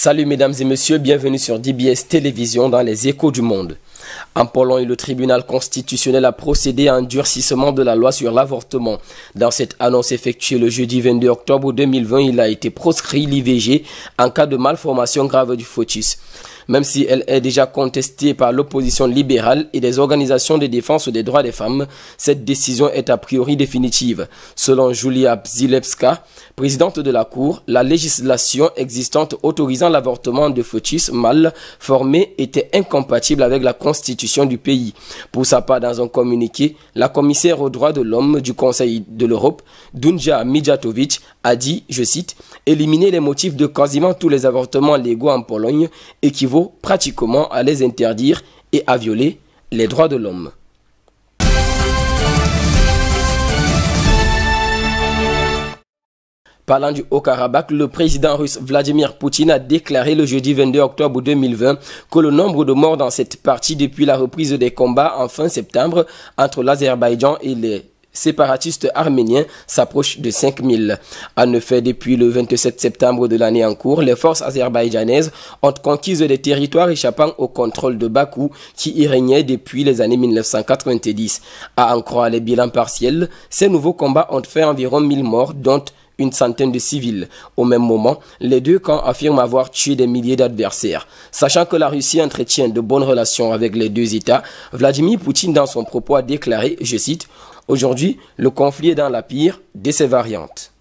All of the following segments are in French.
Salut mesdames et messieurs, bienvenue sur DBS Télévision dans les échos du monde. En Pologne, le tribunal constitutionnel a procédé à un durcissement de la loi sur l'avortement. Dans cette annonce effectuée le jeudi 22 octobre 2020, il a été proscrit l'IVG en cas de malformation grave du fœtus. Même si elle est déjà contestée par l'opposition libérale et des organisations de défense des droits des femmes, cette décision est a priori définitive. Selon Julia Zilewska, présidente de la Cour, la législation existante autorisant l'avortement de fœtus mâles formés était incompatible avec la constitution du pays. Pour sa part, dans un communiqué, la commissaire aux droits de l'homme du Conseil de l'Europe, Dunja Mijatovic, a dit, je cite, « Éliminer les motifs de quasiment tous les avortements légaux en Pologne équivaut pratiquement à les interdire et à violer les droits de l'homme. » Parlant du Haut-Karabakh, le président russe Vladimir Poutine a déclaré le jeudi 22 octobre 2020 que le nombre de morts dans cette partie depuis la reprise des combats en fin septembre entre l'Azerbaïdjan et les séparatistes arméniens s'approche de 5000. En effet, depuis le 27 septembre de l'année en cours, les forces azerbaïdjanaises ont conquis des territoires échappant au contrôle de Bakou qui y régnait depuis les années 1990. À en croire les bilans partiels, ces nouveaux combats ont fait environ 1000 morts, dont une centaine de civils. Au même moment, les deux camps affirment avoir tué des milliers d'adversaires. Sachant que la Russie entretient de bonnes relations avec les deux États, Vladimir Poutine dans son propos a déclaré, je cite, « Aujourd'hui, le conflit est dans la pire de ses variantes. »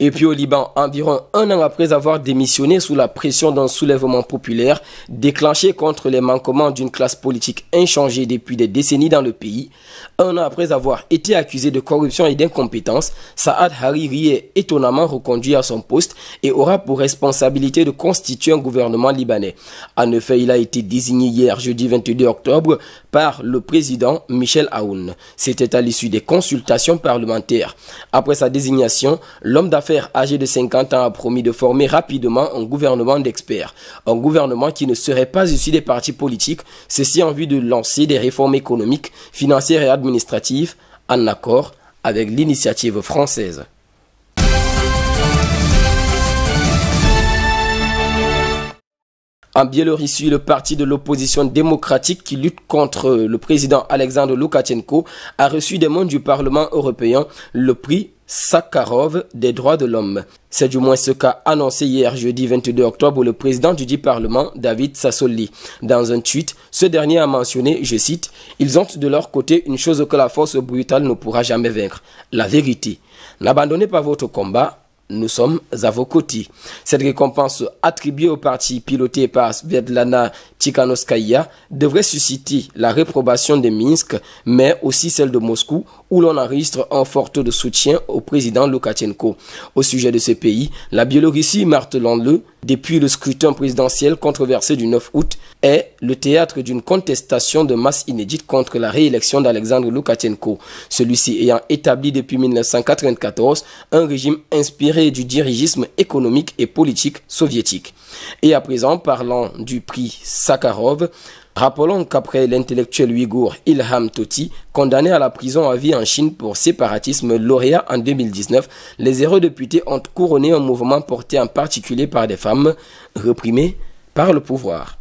Et puis au Liban, environ un an après avoir démissionné sous la pression d'un soulèvement populaire déclenché contre les manquements d'une classe politique inchangée depuis des décennies dans le pays, un an après avoir été accusé de corruption et d'incompétence, Saad Hariri est étonnamment reconduit à son poste et aura pour responsabilité de constituer un gouvernement libanais. En effet, il a été désigné hier, jeudi 22 octobre, par le président Michel Aoun. C'était à l'issue des consultations parlementaires. Après sa désignation, l'homme d'affaires âgé de 50 ans a promis de former rapidement un gouvernement d'experts. Un gouvernement qui ne serait pas issu des partis politiques, ceci en vue de lancer des réformes économiques, financières et administratives en accord avec l'initiative française. En Biélorussie, le parti de l'opposition démocratique qui lutte contre le président Alexandre Loukachenko a reçu des membres du Parlement européen le prix Sakharov des droits de l'homme. C'est du moins ce qu'a annoncé hier jeudi 22 octobre le président du dit Parlement, David Sassoli. Dans un tweet, ce dernier a mentionné, je cite, « Ils ont de leur côté une chose que la force brutale ne pourra jamais vaincre, la vérité. N'abandonnez pas votre combat. Nous sommes à vos côtés. » Cette récompense attribuée au parti piloté par Svetlana Tikhanovskaya devrait susciter la réprobation de Minsk, mais aussi celle de Moscou, où l'on enregistre un fort taux de soutien au président Loukachenko. Au sujet de ce pays, la Biélorussie, martelons-le, depuis le scrutin présidentiel controversé du 9 août, est le théâtre d'une contestation de masse inédite contre la réélection d'Alexandre Loukachenko, celui-ci ayant établi depuis 1994 un régime inspiré du dirigisme économique et politique soviétique. Et à présent, parlant du prix Sakharov, rappelons qu'après l'intellectuel ouïghour Ilham Tohti, condamné à la prison à vie en Chine pour séparatisme lauréat en 2019, les eurodéputés ont couronné un mouvement porté en particulier par des femmes réprimées par le pouvoir.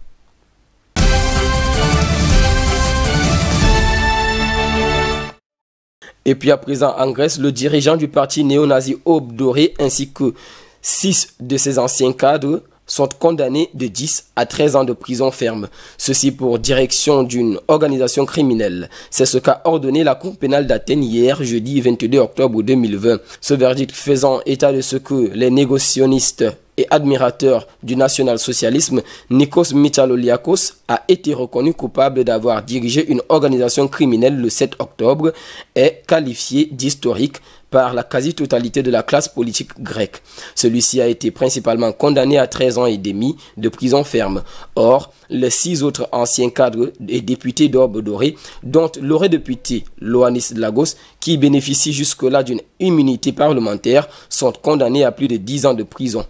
Et puis à présent en Grèce, le dirigeant du parti néo-nazi Aube Dorée ainsi que 6 de ses anciens cadres sont condamnés de 10 à 13 ans de prison ferme. Ceci pour direction d'une organisation criminelle. C'est ce qu'a ordonné la Cour pénale d'Athènes hier, jeudi 22 octobre 2020. Ce verdict faisant état de ce que les négocionnistes et admirateur du national-socialisme, Nikos Mithaloliakos a été reconnu coupable d'avoir dirigé une organisation criminelle le 7 octobre, est qualifié d'historique par la quasi-totalité de la classe politique grecque. Celui-ci a été principalement condamné à 13 ans et demi de prison ferme. Or, les 6 autres anciens cadres et députés d'Aube Dorée, dont l'eurodéputé Ioannis Lagos, qui bénéficie jusque-là d'une immunité parlementaire, sont condamnés à plus de 10 ans de prison.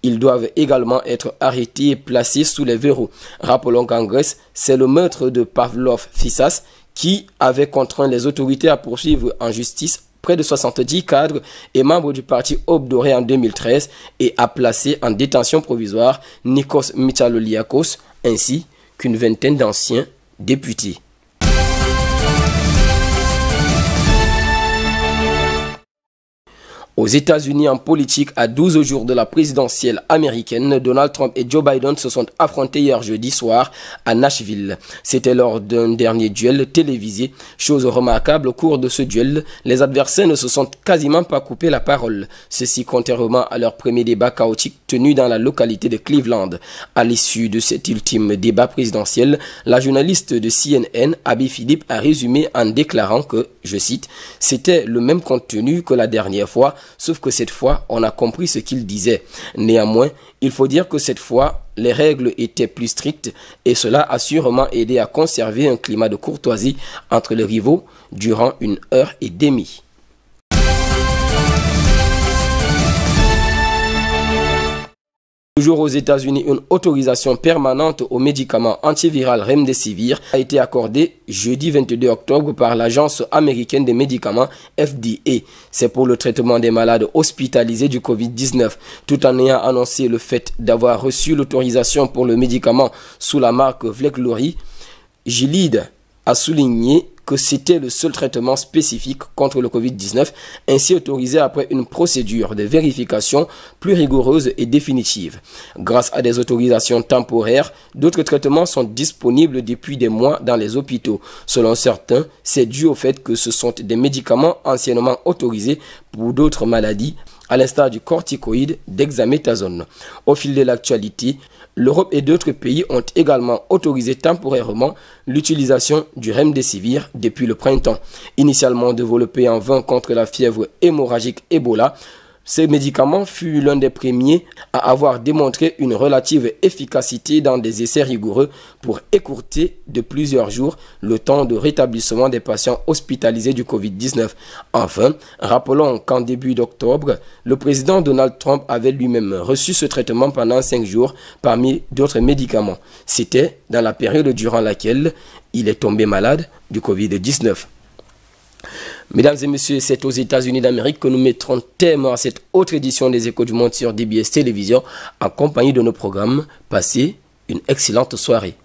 Ils doivent également être arrêtés et placés sous les verrous. Rappelons qu'en Grèce, c'est le meurtre de Pavlos Fyssas qui avait contraint les autorités à poursuivre en justice près de 70 cadres et membres du parti Aube Dorée en 2013 et a placé en détention provisoire Nikos Mithaloliakos ainsi qu'une vingtaine d'anciens députés. Aux États-Unis, en politique, à 12 jours de la présidentielle américaine, Donald Trump et Joe Biden se sont affrontés hier jeudi soir à Nashville. C'était lors d'un dernier duel télévisé. Chose remarquable, au cours de ce duel, les adversaires ne se sont quasiment pas coupé la parole. Ceci contrairement à leur premier débat chaotique tenu dans la localité de Cleveland. À l'issue de cet ultime débat présidentiel, la journaliste de CNN, Abby Philippe, a résumé en déclarant que, je cite, « c'était le même contenu que la dernière fois, sauf que cette fois, on a compris ce qu'il disait. Néanmoins, il faut dire que cette fois, les règles étaient plus strictes et cela a sûrement aidé à conserver un climat de courtoisie entre les rivaux durant 1h30. Toujours aux États-Unis, une autorisation permanente aux médicaments antiviraux Remdesivir a été accordée jeudi 22 octobre par l'Agence américaine des médicaments FDA. C'est pour le traitement des malades hospitalisés du Covid-19. Tout en ayant annoncé le fait d'avoir reçu l'autorisation pour le médicament sous la marque Veklury, Gilead a souligné que c'était le seul traitement spécifique contre le Covid-19, ainsi autorisé après une procédure de vérification plus rigoureuse et définitive. Grâce à des autorisations temporaires, d'autres traitements sont disponibles depuis des mois dans les hôpitaux. Selon certains, c'est dû au fait que ce sont des médicaments anciennement autorisés pour d'autres maladies, à l'instar du corticoïde dexaméthasone. Au fil de l'actualité, l'Europe et d'autres pays ont également autorisé temporairement l'utilisation du Remdesivir depuis le printemps. Initialement développé en vain contre la fièvre hémorragique Ebola, ce médicament fut l'un des premiers à avoir démontré une relative efficacité dans des essais rigoureux pour écourter de plusieurs jours le temps de rétablissement des patients hospitalisés du Covid-19. Enfin, rappelons qu'en début d'octobre, le président Donald Trump avait lui-même reçu ce traitement pendant 5 jours parmi d'autres médicaments. C'était dans la période durant laquelle il est tombé malade du Covid-19. Mesdames et messieurs, c'est aux États-Unis d'Amérique que nous mettrons terme à cette autre édition des Échos du Monde sur DBS Télévision en compagnie de nos programmes. Passez une excellente soirée.